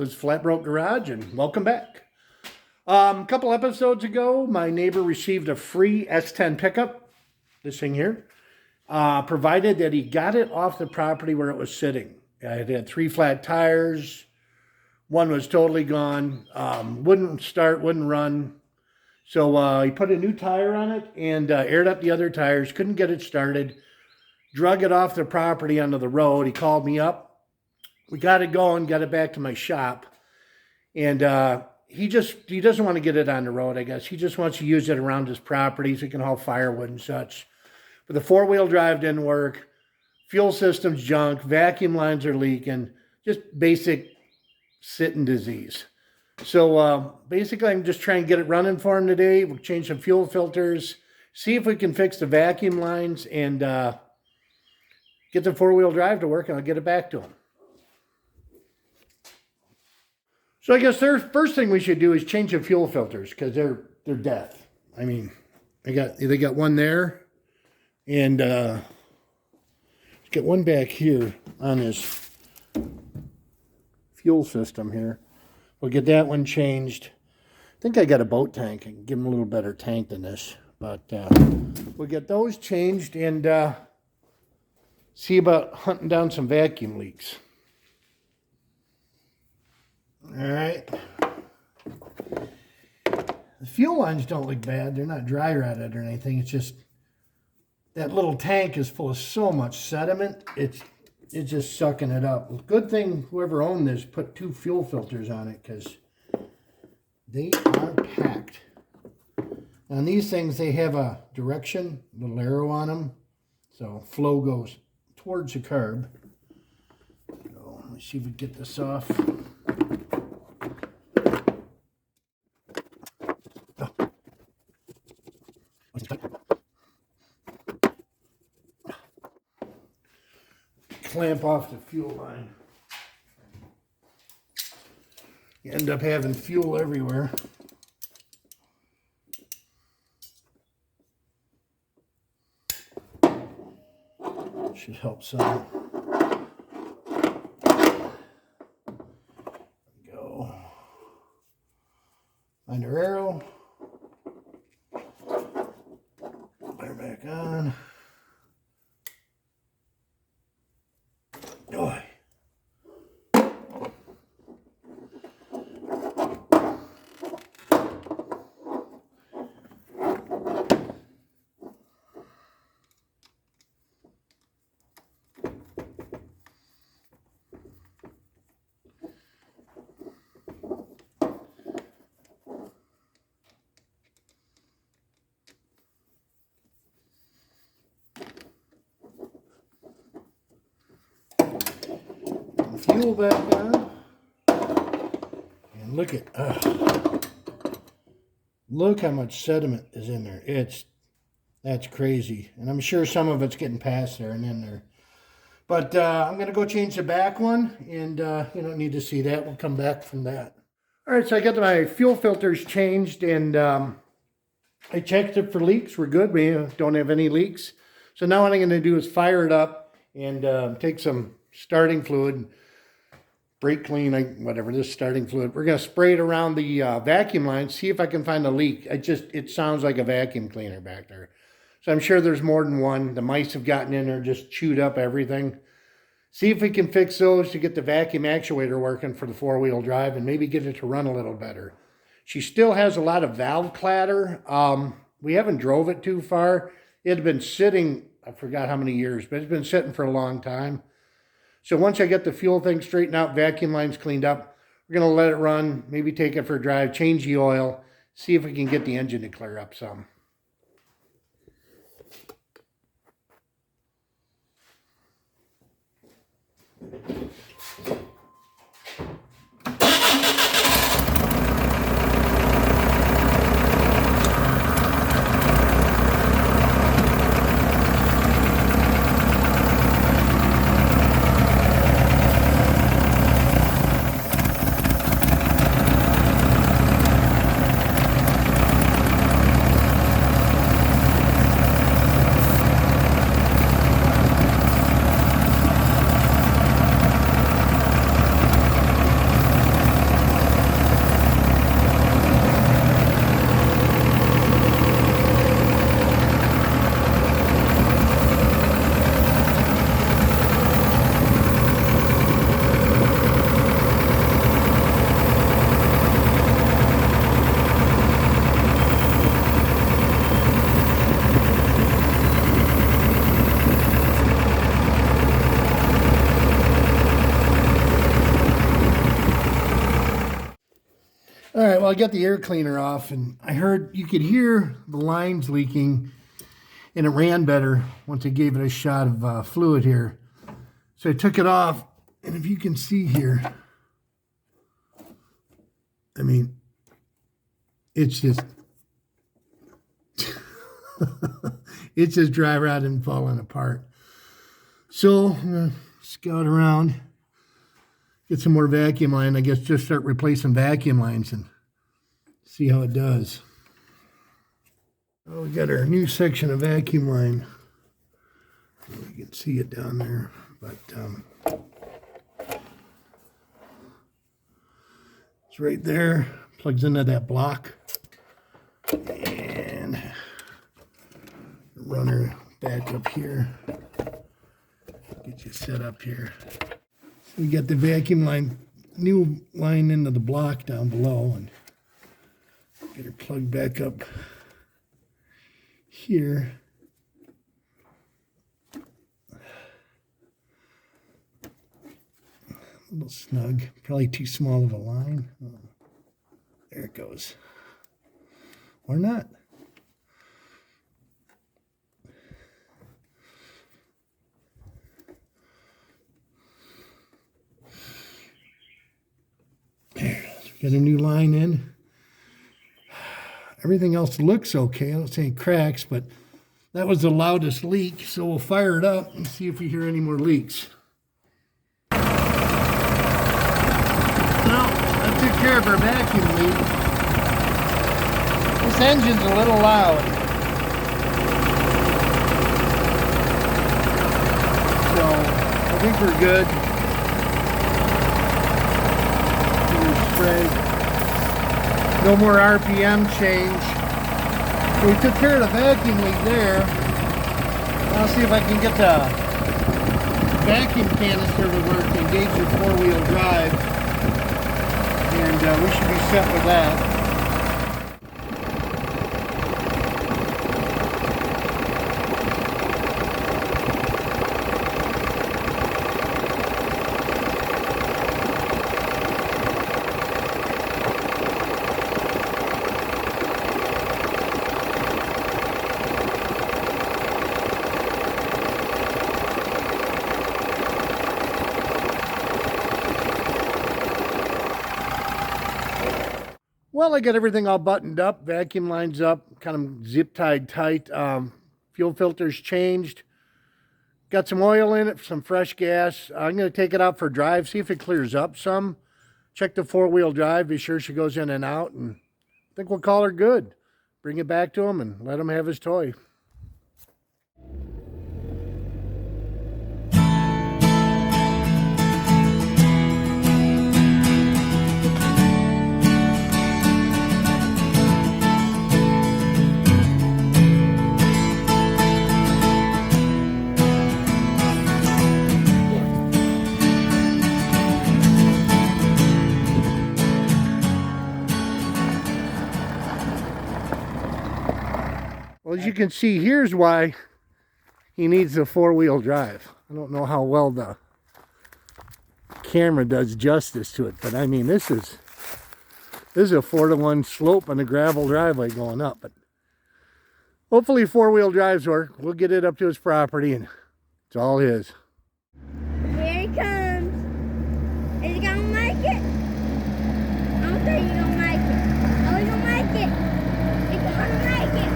was FlatBroke Garage, and welcome back. A couple episodes ago, my neighbor received a free S10 pickup, this thing here, provided that he got it off the property where it was sitting. It had 3 flat tires. One was totally gone, wouldn't start, wouldn't run. So he put a new tire on it and aired up the other tires, couldn't get it started, drug it off the property onto the road. He called me up. We got it going, got it back to my shop, and he doesn't want to get it on the road, I guess. He just wants to use it around his property so he can haul firewood and such. But the 4-wheel drive didn't work, fuel system's junk, vacuum lines are leaking, just basic sitting disease. So basically I'm just trying to get it running for him today. We'll change some fuel filters, see if we can fix the vacuum lines, and get the 4-wheel drive to work, and I'll get it back to him. So I guess the first thing we should do is change the fuel filters because they're death. I mean, they got one there, and let's get one back here on this fuel system here. We'll get that one changed. I think I got a boat tank. I can give them a little better tank than this, but we'll get those changed and see about hunting down some vacuum leaks. All right. The fuel lines don't look bad. They're not dry rotted or anything. It's just that little tank is full of so much sediment. It's just sucking it up. Good thing whoever owned this put 2 fuel filters on it because they are packed. Now these things, they have a direction, little arrow on them. So flow goes towards the curb. So let me see if we can get this off. Clamp off the fuel line. You end up having fuel everywhere. Should help some. Go. Find our arrow. Put her back on. Oh. Fuel back on, and look how much sediment is in there. That's crazy, and I'm sure some of it's getting past there and in there. But I'm gonna go change the back one, and you don't need to see that. We'll come back from that. All right, so I got my fuel filters changed, and I checked it for leaks. We're good. We don't have any leaks. So now what I'm gonna do is fire it up and take some starting fluid. Brake clean, whatever, this starting fluid. We're going to spray it around the vacuum line, see if I can find a leak. It sounds like a vacuum cleaner back there. So I'm sure there's more than one. The mice have gotten in there, just chewed up everything. See if we can fix those to get the vacuum actuator working for the 4-wheel drive and maybe get it to run a little better. She still has a lot of valve clatter. We haven't drove it too far. It had been sitting, I forgot how many years, but it's been sitting for a long time. So once I get the fuel thing straightened out, vacuum lines cleaned up, we're going to let it run, maybe take it for a drive, change the oil, see if we can get the engine to clear up some. well, I got the air cleaner off, and I heard you could hear the lines leaking, and it ran better once I gave it a shot of fluid here. So I took it off, and if you can see here, I mean, it's just, it's just dry rotted and falling apart. So I'm gonna scout around, get some more vacuum line. I guess just start replacing vacuum lines and see how it does. Oh, we got our new section of vacuum line. You can see it down there, but it's right there. Plugs into that block, and runner back up here. Get you set up here. So we got the vacuum line, new line into the block down below, and get her plugged back up here. A little snug, probably too small of a line. Oh, there it goes. Or not. Get a new line in. Everything else looks okay. I don't see any cracks, but that was the loudest leak, so we'll fire it up and see if we hear any more leaks. Well, that took care of our vacuum leak. This engine's a little loud. So I think we're good. No more RPM change. So we took care of the vacuum leak there. I'll see if I can get the vacuum canister to work to engage the four-wheel drive, and we should be set with that. Well, I got everything all buttoned up, vacuum lines up, kind of zip tied tight. Fuel filters changed. Got some oil in it, some fresh gas. I'm going to take it out for a drive, see if it clears up some. Check the four-wheel drive, be sure she goes in and out, and I think we'll call her good. Bring it back to him and let him have his toy. Well, as you can see, here's why he needs the four-wheel drive. I don't know how well the camera does justice to it, but I mean, this is a 4-to-1 slope on a gravel driveway going up. But hopefully four-wheel drives work. We'll get it up to his property, and it's all his. Here he comes. Is he gonna make it? I don't think he's gonna make it. Oh, he's gonna make it. He's gonna make it.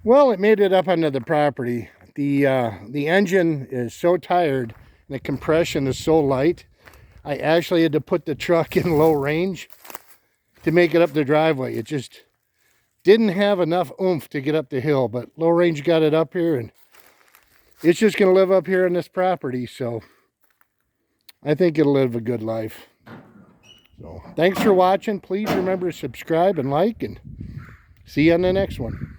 Well, it made it up onto the property. The engine is so tired and the compression is so light, I actually had to put the truck in low range to make it up the driveway. It just didn't have enough oomph to get up the hill, but low range got it up here, and it's just going to live up here on this property, so I think it'll live a good life. So thanks for watching. Please remember to subscribe and like, and see you on the next one.